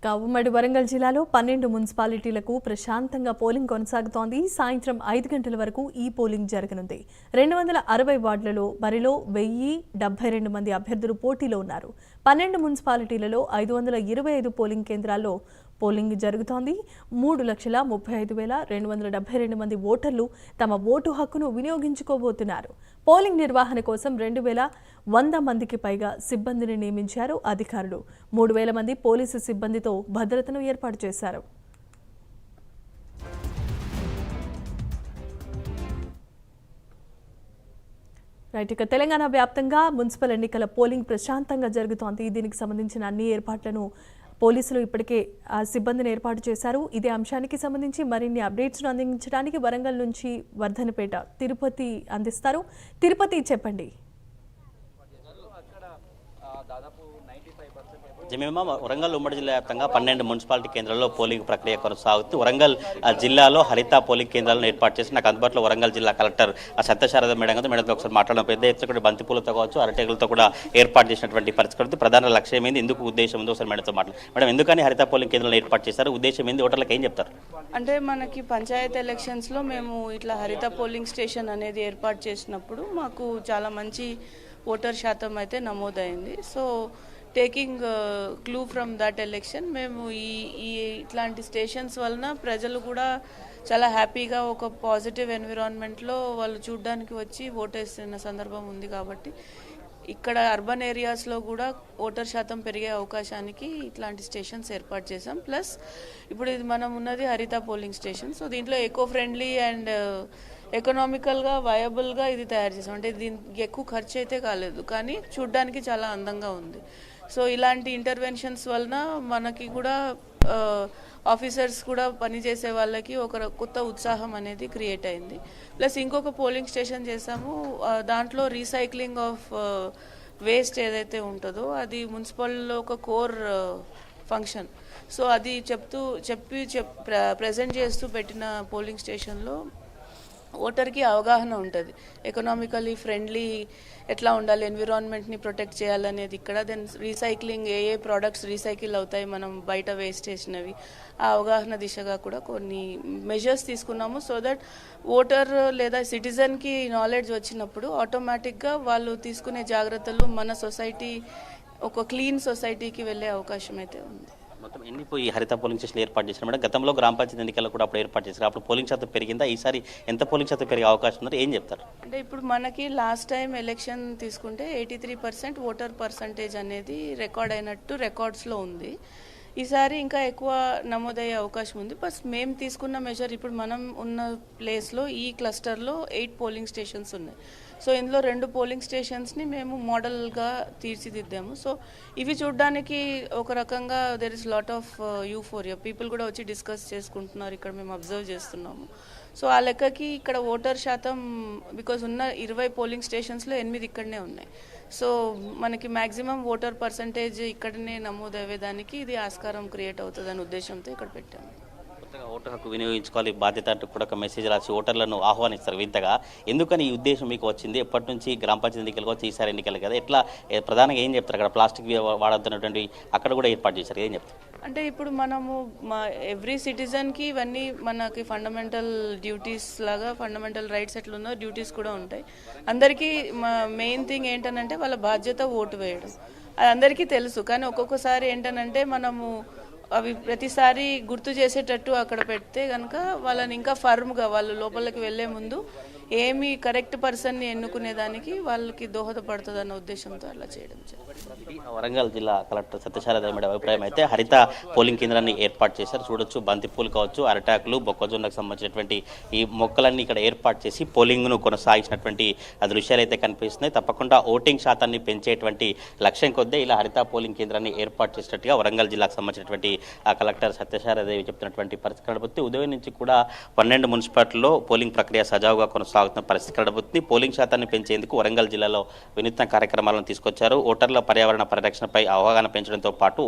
ఉమ్మడి వరంగల్ జిల్లాలో 12 మున్సిపాలిటీలకు ప్రశాంతంగా పోలింగ్ కొనసాగుతోంది. సాయంత్రం 5 గంటల వరకు ఈ పోలింగ్ జరగనుంది. 260 వార్డులలో బరిలో 1072 మంది అభ్యర్థులు పోటీలో ఉన్నారు. 12 మున్సిపాలిటీలలో 525 పోలింగ్ కేంద్రాల్లో పోలింగ్ జరుగుతోంది. 3,35,272 మంది ఓటర్లు తమ ఓటు హక్కును వినియోగించుకోబోతున్నారు. పోలింగ్ నిర్వహణ కోసం 2,100 మందికి పైగా సిబ్బందిని నియమించారు అధికారులు. 3,000 మంది పోలీసు సిబ్బందితో భద్రతను ఏర్పాటు చేశారు. తెలంగాణ వ్యాప్తంగా మున్సిపల్ ఎన్నికల పోలింగ్ ప్రశాంతంగా జరుగుతోంది. దీనికి సంబంధించిన అన్ని ఏర్పాట్లను పోలీసులు ఇప్పటికే సిబ్బందిని ఏర్పాటు చేశారు. ఇదే అంశానికి సంబంధించి మరిన్ని అప్డేట్స్ను అందించడానికి వరంగల్ నుంచి వర్ధనపేట తిరుపతి అందిస్తారు. తిరుపతి, చెప్పండి. జమీమా వరంగల్ ఉమ్మడి జిల్లా వ్యాప్తంగా 12 మున్సిపాలిటీ కేంద్రాల్లో పోలింగ్ ప్రక్రియ కొనసాగుతుంది. వరంగల్ జిల్లాలో హరిత పోలింగ్ కేంద్రాలను ఏర్పాటు చేసి నాకు అందుబాటులో వరంగల్ జిల్లా కలెక్టర్ సత్యశారద మేడంతో ఒకసారి మాట్లాడడం, పెద్ద ఎత్తున బంతిపూలతో కావచ్చు అరటేగులతో కూడా ఏర్పాటు చేసినటువంటి పరిస్థితి. ప్రధాన లక్ష్యం ఏంది, ఎందుకు ఉద్దేశం ఉందో ఒకసారి మేడంతో మాట్లాడు. మేడం, ఎందుకని హరిత పోలింగ్ కేంద్రాలను ఏర్పాటు చేశారు, ఉద్దేశం ఏంది, ఓటర్లకు ఏం చెప్తారు? అంటే మనకి పంచాయతీ ఎలక్షన్స్లో మేము ఇట్లా హరిత పోలింగ్ స్టేషన్ అనేది ఏర్పాటు చేసినప్పుడు మాకు చాలా మంచి ఓటర్ శాతం అయితే నమోదైంది. So taking clue from that election మేము ఈ ఇట్లాంటి స్టేషన్స్ వలన ప్రజలు కూడా చాలా హ్యాపీగా ఒక పాజిటివ్ ఎన్విరాన్మెంట్లో వాళ్ళు చూడడానికి వచ్చి ఓటేసిన సందర్భం ఉంది. కాబట్టి ఇక్కడ అర్బన్ ఏరియాస్లో కూడా ఓటర్ శాతం పెరిగే అవకాశానికి ఇట్లాంటి స్టేషన్స్ ఏర్పాటు చేసాం. ప్లస్ ఇప్పుడు ఇది మనం ఉన్నది హరిత పోలింగ్ స్టేషన్. సో దీంట్లో ఎకో ఫ్రెండ్లీ అండ్ ఎకనామికల్గా వయబుల్గా ఇది తయారు చేసాం. అంటే దీనికి ఎక్కువ ఖర్చు అయితే కాలేదు, కానీ చూడ్డానికి చాలా అందంగా ఉంది. సో ఇలాంటి ఇంటర్వెన్షన్స్ వలన మనకి కూడా ఆఫీసర్స్ కూడా పనిచేసే వాళ్ళకి ఒక కొత్త ఉత్సాహం అనేది క్రియేట్ అయింది. ప్లస్ ఇంకొక పోలింగ్ స్టేషన్ చేసాము, దాంట్లో రీసైక్లింగ్ ఆఫ్ వేస్ట్ ఏదైతే ఉంటుందో అది మున్సిపల్లో ఒక కోర్ ఫంక్షన్. సో అది ప్రజెంట్ చేస్తూ పెట్టిన పోలింగ్ స్టేషన్లో ఓటర్కి అవగాహన ఉంటుంది, ఎకనామికలీ ఫ్రెండ్లీ ఎట్లా ఉండాలి, ఎన్విరాన్మెంట్ని ప్రొటెక్ట్ చేయాలనేది ఇక్కడ. దెన్ రీసైక్లింగ్ ఏ ప్రోడక్ట్స్ రీసైకిల్ అవుతాయి మనం బయట వేస్ట్ చేసినవి, ఆ అవగాహన దిశగా కూడా కొన్ని మెజర్స్ తీసుకున్నాము. సో దట్ ఓటర్ లేదా సిటిజన్కి నాలెడ్జ్ వచ్చినప్పుడు ఆటోమేటిక్గా వాళ్ళు తీసుకునే జాగ్రత్తలు మన సొసైటీ ఒక క్లీన్ సొసైటీకి వెళ్ళే అవకాశం అయితే ఉంది. మొత్తం ఎన్ని హరిత పోలింగ్ స్టేషన్లు ఏర్పాటు చేశారు మేడం? గతంలో గ్రామ పంచాయతీ ఎన్నికల్లో కూడా అప్పుడు ఏర్పాటు చేశారు, అప్పుడు పోలింగ్ శాతం పెరిగిందా? ఈసారి ఎంత పోలింగ్ శాతం పెరిగే అవకాశం ఉందో ఏం చెప్తారు? అంటే ఇప్పుడు మనకి లాస్ట్ టైం ఎలక్షన్ తీసుకుంటే 83% ఓటర్ పర్సంటేజ్ అనేది రికార్డ్ అయినట్టు రికార్డ్స్లో ఉంది. ఈసారి ఇంకా ఎక్కువ నమోదయ్యే అవకాశం ఉంది. బస్ మేము తీసుకున్న మెజర్, ఇప్పుడు మనం ఉన్న ప్లేస్లో ఈ క్లస్టర్లో 8 పోలింగ్ స్టేషన్స్ ఉన్నాయి. సో ఇందులో 2 పోలింగ్ స్టేషన్స్ని మేము మోడల్గా తీర్చిదిద్దాము. సో ఇవి చూడడానికి ఒక రకంగా there is lot of euphoria, people కూడా వచ్చి డిస్కస్ చేసుకుంటున్నారు, ఇక్కడ మేము అబ్జర్వ్ చేస్తున్నాము. సో ఆ లెక్కకి ఇక్కడ ఓటర్ శాతం, బికాజ్ ఉన్న 20 పోలింగ్ స్టేషన్స్లో 8 ఇక్కడనే ఉన్నాయి. సో మనకి మ్యాక్సిమం ఓటర్ పర్సంటేజ్ ఇక్కడనే నమోదయ్యేదానికి ఇది ఆస్కారం క్రియేట్ అవుతుందనే ఉద్దేశంతో ఇక్కడ పెట్టాము. ఓటర్ హక్కు వినియోగించుకోవాలి బాధ్యత అంటూ కూడా ఒక మెసేజ్ రాసి ఓటర్లను ఆహ్వానిస్తారు. వింతగా ఎందుకని ఈ ఉద్దేశం మీకు వచ్చింది? ఎప్పటి నుంచి గ్రామ పంచాయతీ ఎన్నికలు వచ్చి ఈసారి ఎన్నికలు కదా, ఎట్లా ప్రధానంగా ఏం చెప్తారు? అక్కడ ప్లాస్టిక్ వాడద్దున్నటువంటి అక్కడ కూడా ఏర్పాటు చేశారు, ఏం చెప్తారు? అంటే ఇప్పుడు మనము ఎవ్రీ సిటిజన్కి ఇవన్నీ మనకి ఫండమెంటల్ డ్యూటీస్ లాగా, ఫండమెంటల్ రైట్స్ ఎట్లున్నో డ్యూటీస్ కూడా ఉంటాయి. అందరికీ మెయిన్ థింగ్ ఏంటనంటే వాళ్ళ బాధ్యత ఓటు వేయడం, అది అందరికీ తెలుసు. కానీ ఒక్కొక్కసారి ఏంటనంటే మనము అవి ప్రతిసారి గుర్తు చేసేటట్టు అక్కడ పెడితే కనుక వాళ్ళని ఇంకా ఫర్మ్గా వాళ్ళు లోపలికి వెళ్లే ముందు ఏమి కరెక్ట్ పర్సన్ని ఎన్నుకునేదానికి వాళ్ళకి దోహదపడుతుంది అన్న ఉద్దేశంతో అలా చేయడం జరిగింది. వరంగల్ జిల్లా కలెక్టర్ సత్యశారద మేడం అభిప్రాయం అయితే హరిత పోలింగ్ కేంద్రాన్ని ఏర్పాటు చేశారు. చూడొచ్చు, బంతిపూలు కావచ్చు, అరటాకులు, మొక్కజొన్నకు సంబంధించినటువంటి ఈ మొక్కలన్నీ ఇక్కడ ఏర్పాటు చేసి పోలింగ్ను కొనసాగించినటువంటి దృశ్యాలు అయితే కనిపిస్తున్నాయి. తప్పకుండా ఓటింగ్ శాతాన్ని పెంచేటువంటి లక్ష్యం కొద్దే ఇలా హరిత పోలింగ్ కేంద్రాన్ని ఏర్పాటు చేసినట్టుగా వరంగల్ జిల్లాకు సంబంధించినటువంటి కలెక్టర్ సత్యశారదేవి చెప్తున్నటువంటి పరిస్థితి కనబడుతుంది. ఉదయం నుంచి కూడా 12 మున్సిపాలిటీల్లో పోలింగ్ ప్రక్రియ సజావుగా కొనసాగుతున్న పరిస్థితి కనబడుతుంది. పోలింగ్ శాతాన్ని పెంచేందుకు వరంగల్ జిల్లాలో వినూత్న కార్యక్రమాలను తీసుకొచ్చారు. ఓటర్ల పర్యావరణ పర్యావరణ పరిరక్షణపై అవగాహన పెంచడంతో పాటు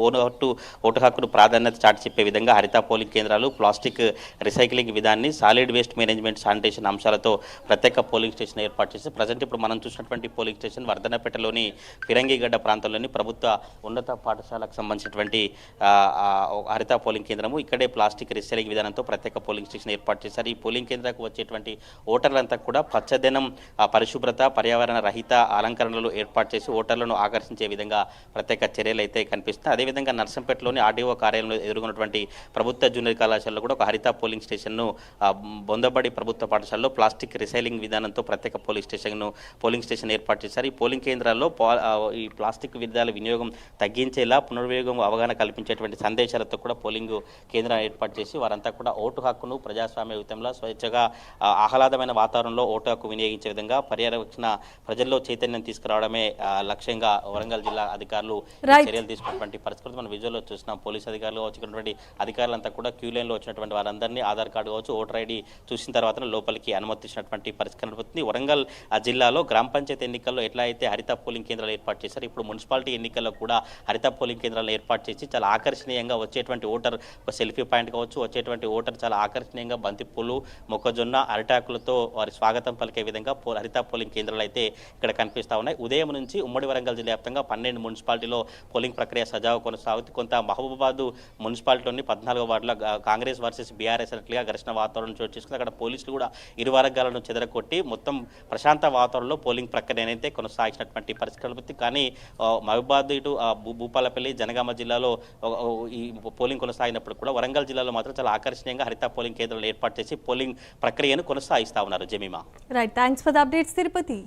ఓటు హక్కును ప్రాధాన్యత చాటి చెప్పే విధంగా హరిత పోలింగ్ కేంద్రాలు, ప్లాస్టిక్ రీసైక్లింగ్ విధాన్ని, సాలిడ్ వేస్ట్ మేనేజ్మెంట్, శానిటేషన్ అంశాలతో ప్రత్యేక పోలింగ్ స్టేషన్ ఏర్పాటు చేసి ప్రజెంట్ ఇప్పుడు మనం చూసినటువంటి పోలింగ్ స్టేషన్ వర్ధనపేటలోని ఫిరంగిగడ్డ ప్రాంతంలోని ప్రభుత్వ ఉన్నత పాఠశాలకు సంబంధించినటువంటి హరిత పోలింగ్ కేంద్రము. ఇక్కడే ప్లాస్టిక్ రీసైక్లింగ్ విధానంతో ప్రత్యేక పోలింగ్ స్టేషన్ ఏర్పాటు చేశారు. ఈ పోలింగ్ కేంద్రానికి వచ్చేటువంటి ఓటర్లంతా కూడా పచ్చదనం, పరిశుభ్రత, పర్యావరణ రహిత అలంకరణలు ఏర్పాటు చేసి ఓటర్లను ఆకర్షించే విధంగా ప్రత్యేక చర్యలు అయితే కనిపిస్తాయి. అదేవిధంగా నర్సంపేటలోని ఆర్డీఓ కార్యాలయంలో ఎదుర్కొన్నటువంటి ప్రభుత్వ జూనియర్ కళాశాలలో కూడా ఒక హరిత పోలింగ్ స్టేషన్ను, బొందబడి ప్రభుత్వ పాఠశాలలో ప్లాస్టిక్ రీసైక్లింగ్ విధానంతో ప్రత్యేక పోలింగ్ స్టేషన్ ఏర్పాటు చేశారు. ఈ పోలింగ్ కేంద్రాల్లో ఈ ప్లాస్టిక్ వ్యర్థాల వినియోగం తగ్గించేలా, పునర్వినియోగం అవగాహన కల్పించేటువంటి సందేశాలతో కూడా పోలింగ్ కేంద్రాన్ని ఏర్పాటు చేసి వారంతా కూడా ఓటు హక్కును ప్రజాస్వామ్యయుతంలో స్వేచ్ఛగా ఆహ్లాదమైన వాతావరణంలో ఓటు హక్కు వినియోగించే విధంగా పర్యావరణ ప్రజల్లో చైతన్యం తీసుకురావడమే లక్ష్యంగా వరంగల్ జిల్లా అధికారులు చర్యలు తీసుకున్నటువంటి పరిస్థితులు మనం విజువల్లో చూస్తున్నాం. పోలీసు అధికారులు వచ్చినటువంటి అధికారులంతా కూడా క్యూ లైన్లో వచ్చినటువంటి వారందరినీ ఆధార్ కార్డు కావచ్చు, ఓటర్ ఐడి చూసిన తర్వాత లోపలికి అనుమతించినటువంటి పరిస్థితి కనబడుతుంది. వరంగల్ జిల్లాలో గ్రామ పంచాయతీ ఎన్నికల్లో ఎట్లా అయితే హరిత పోలింగ్ కేంద్రాలు ఏర్పాటు చేశారు, ఇప్పుడు మున్సిపాలిటీ ఎన్నికల్లో కూడా హరిత పోలింగ్ కేంద్రాలు ఏర్పాటు చేసి చాలా ఆకర్షణీయంగా వచ్చేటువంటి ఓటర్ ఒక సెల్ఫీ పాయింట్ కావచ్చు, వచ్చేటువంటి ఓటర్ చాలా ఆకర్షణీయంగా బంతిపూలు, మొక్కజొన్న, అరిటాకులతో వారి స్వాగతం పలికే విధంగా హరిత పోలింగ్ కేంద్రాలు అయితే ఇక్కడ కనిపిస్తూ ఉన్నాయి. ఉదయం నుంచి ఉమ్మడి వరంగల్ జిల్లా వ్యాప్తంగా 12 మున్సిపాలిటీలో పోలింగ్ ప్రక్రియ సజావుగా కొనసాగుతుంది. కొంత మహబూబాబాద్ మున్సిపాలిటీలోని 14వ వార్డులో కాంగ్రెస్ వర్సెస్ బీఆర్ఎస్ అన్నట్లుగా ఘర్షణ వాతావరణం చోటు చేసుకుంది. అక్కడ పోలీసులు కూడా ఇరు వర్గాలను చెదరకొట్టి మొత్తం ప్రశాంత వాతావరణంలో పోలింగ్ ప్రక్రియ అయితే కొనసాగించినటువంటి పరిస్థితి కలుగుతుంది. కానీ మహబూబాబాద్ ఇటు భూపాలపల్లి, జనగామ జిల్లాలో ఈ పోలింగ్ కొనసాగినప్పుడు కూడా వరంగల్ జిల్లాలో మాత్రం చాలా ఆకర్షణీయంగా హరిత పోలింగ్ కేంద్రాలు ఏర్పాటు చేసి పోలింగ్ ప్రక్రియను కొనసాగిస్తా ఉన్నారు. Jemimah. Right, thanks for the updates Tirupati.